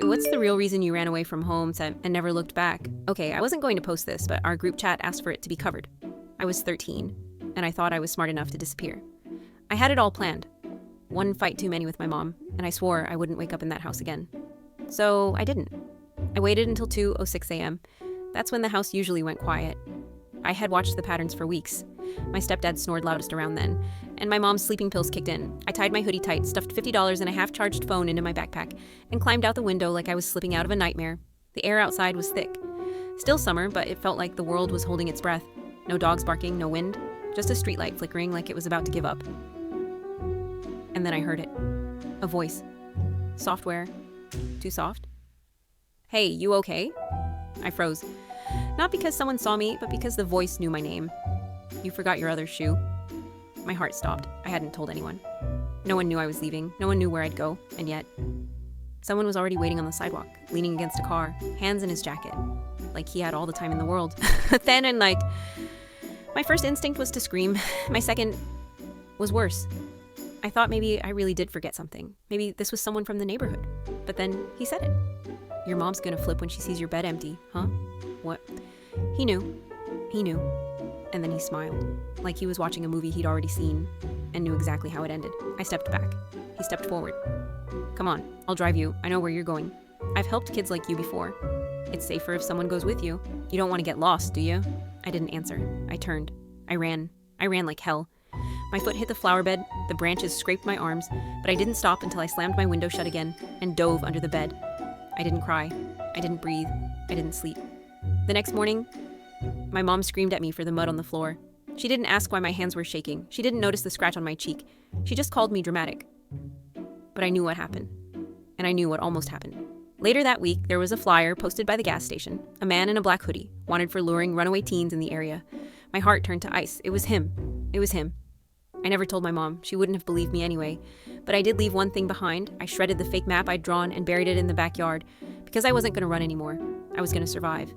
What's the real reason you ran away from home and never looked back? Okay, I wasn't going to post this, but our group chat asked for it to be covered. I was 13, and I thought I was smart enough to disappear. I had it all planned. One fight too many with my mom, and I swore I wouldn't wake up in that house again. So I didn't. I waited until 2:06 a.m. That's when the house usually went quiet. I had watched the patterns for weeks. My stepdad snored loudest around then, and my mom's sleeping pills kicked in. I tied my hoodie tight, stuffed $50 and a half-charged phone into my backpack, and climbed out the window like I was slipping out of a nightmare. The air outside was thick. Still summer, but it felt like the world was holding its breath. No dogs barking, no wind, just a streetlight flickering like it was about to give up. And then I heard it. A voice. Software. Too soft? Hey, you okay? I froze. Not because someone saw me, but because the voice knew my name. You forgot your other shoe. My heart stopped. I hadn't told anyone. No one knew I was leaving. No one knew where I'd go. And yet, someone was already waiting on the sidewalk, leaning against a car, hands in his jacket. Like he had all the time in the world. Then and like, my first instinct was to scream. My second was worse. I thought maybe I really did forget something. Maybe this was someone from the neighborhood. But then he said it. Your mom's gonna flip when she sees your bed empty, huh? What? He knew. He knew. And then he smiled, like he was watching a movie he'd already seen and knew exactly how it ended. I stepped back. He stepped forward. Come on, I'll drive you. I know where you're going. I've helped kids like you before. It's safer if someone goes with you. You don't want to get lost, do you? I didn't answer. I turned. I ran. I ran like hell. My foot hit the flower bed, the branches scraped my arms, but I didn't stop until I slammed my window shut again and dove under the bed. I didn't cry. I didn't breathe. I didn't sleep. The next morning, my mom screamed at me for the mud on the floor. She didn't ask why my hands were shaking. She didn't notice the scratch on my cheek. She just called me dramatic. But I knew what happened. And I knew what almost happened. Later that week, there was a flyer posted by the gas station. A man in a black hoodie, wanted for luring runaway teens in the area. My heart turned to ice. It was him. It was him. I never told my mom. She wouldn't have believed me anyway. But I did leave one thing behind. I shredded the fake map I'd drawn and buried it in the backyard. Because I wasn't going to run anymore. I was going to survive.